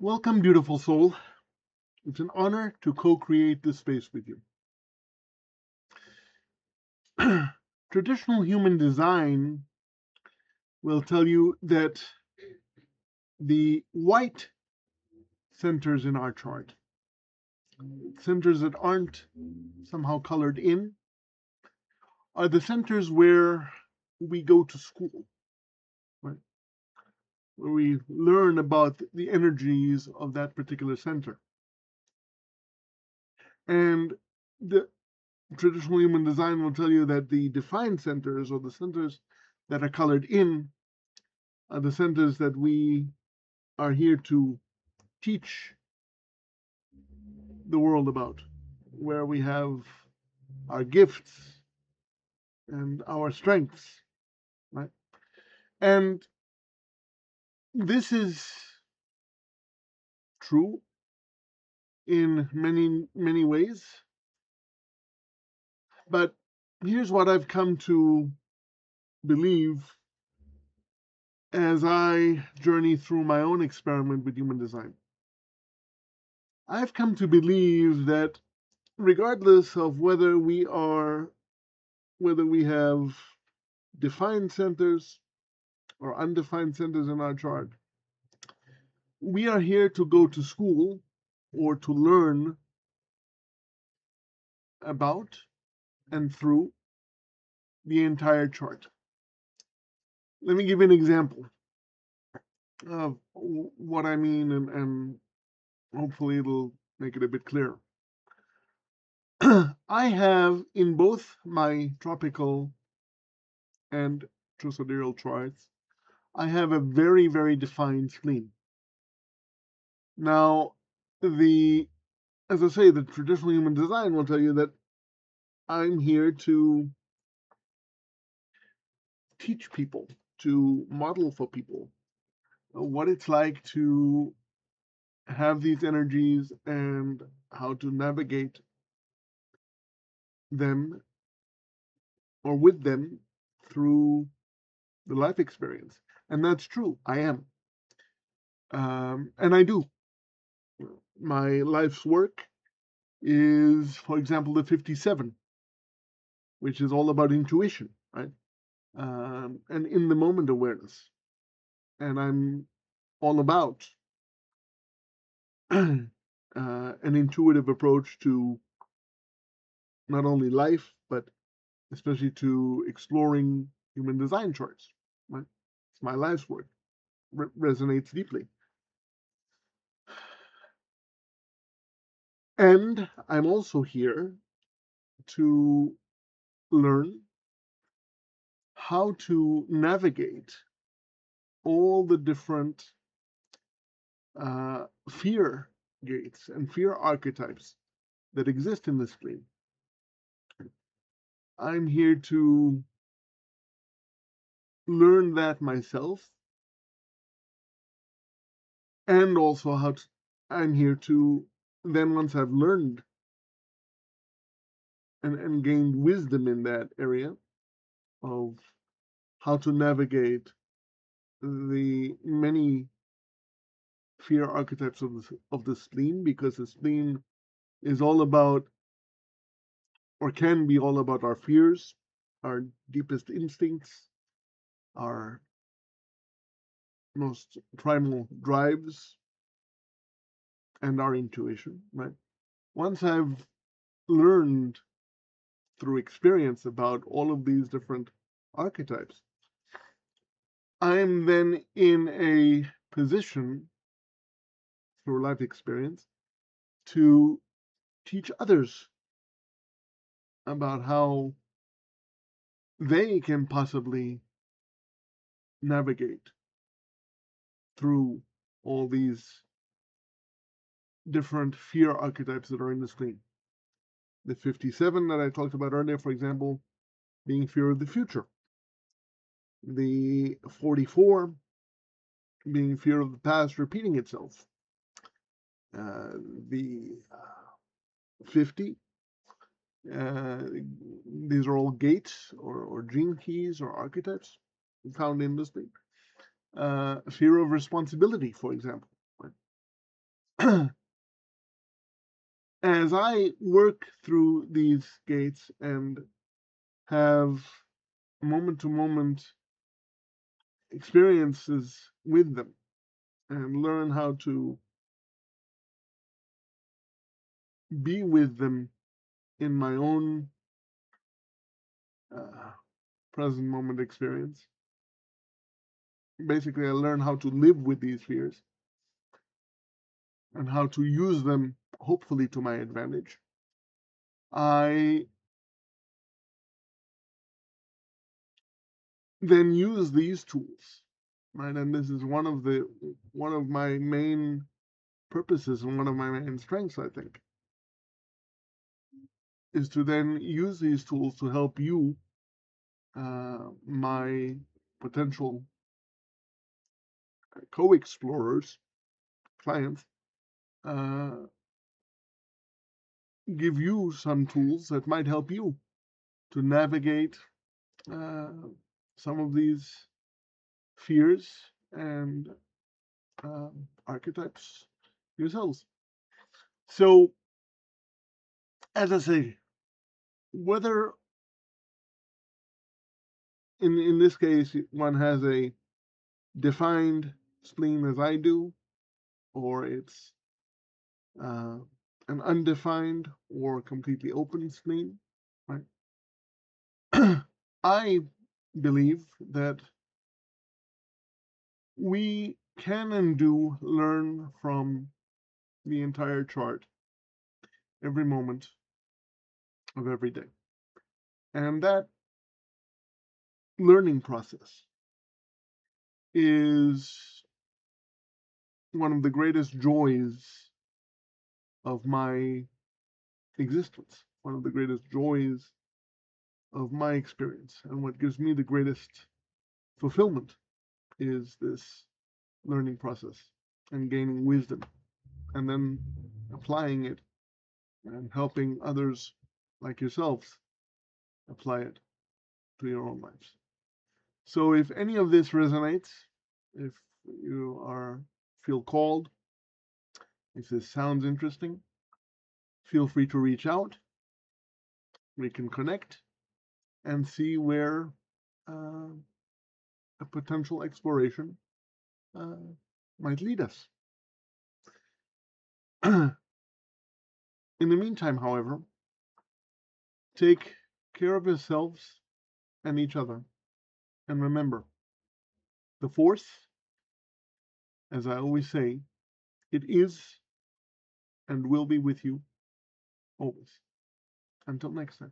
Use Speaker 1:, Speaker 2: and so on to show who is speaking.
Speaker 1: Welcome, beautiful soul. It's an honor to co-create this space with you. Traditional human design will tell you that the white centers in our chart, centers that aren't somehow colored in, are the centers where we go to school, right? Where we learn about the energies of that particular center. And the traditional human design will tell you that the defined centers, or the centers that are colored in, are the centers that we are here to teach the world about, where we have our gifts and our strengths, right? And this is true in many, many ways. But here's what I've come to believe as I journey through my own experiment with human design. I've come to believe that regardless of whether we have defined centers or undefined centers in our chart, we are here to go to school or to learn about and through the entire chart. Let me give you an example of what I mean, and hopefully it'll make it a bit clearer. I have in both my tropical and sidereal charts, I have a very, very defined spleen. Now, as I say, the traditional human design will tell you that I'm here to teach people, to model for people what it's like to have these energies and how to navigate them or with them through the life experience. And that's true. I am. And I do. My life's work is, for example, the 57, which is all about intuition, right? And in the moment awareness. And I'm all about an intuitive approach to not only life, but especially to exploring human design charts. Right? It's my life's work. Resonates deeply. And I'm also here to learn how to navigate all the different fear gates and fear archetypes that exist in the spleen. I'm here to learn that myself, and also I'm here to then, once I've learned and gained wisdom in that area of how to navigate the many fear archetypes of the spleen, because the spleen is all about, or can be all about, our fears, our deepest instincts, our most primal drives, and our intuition, right? Once I've learned through experience about all of these different archetypes, I'm then in a position through life experience to teach others about how they can possibly navigate through all these different fear archetypes that are in the spleen. The 57 that I talked about earlier, for example, being fear of the future. The 44 being fear of the past repeating itself. The 50, these are all gates or gene keys or archetypes found in this thing. Fear of responsibility, for example. Right? As I work through these gates and have moment to moment experiences with them and learn how to be with them in my own uh, present moment experience. Basically, I learn how to live with these fears and how to use them, hopefully, to my advantage. I then use these tools, right? And this is one of my main purposes and one of my main strengths, I think, is to then use these tools to help you, my potential co-explorers, clients, uh, give you some tools that might help you to navigate uh, some of these fears and archetypes yourselves. So, as I say, whether in this case one has a defined spleen as I do, or it's uh, an undefined or completely open spleen, right? I believe that we can and do learn from the entire chart every moment of every day. And that learning process is one of the greatest joys of my existence, one of the greatest joys of my experience. And what gives me the greatest fulfillment is this learning process and gaining wisdom and then applying it and helping others like yourselves apply it to your own lives. So if any of this resonates, if you are feel called, if this sounds interesting, feel free to reach out. We can connect and see where uh, a potential exploration uh, might lead us. In the meantime, however, take care of yourselves and each other. And remember, the Force, as I always say, it is and will be with you always. Until next time.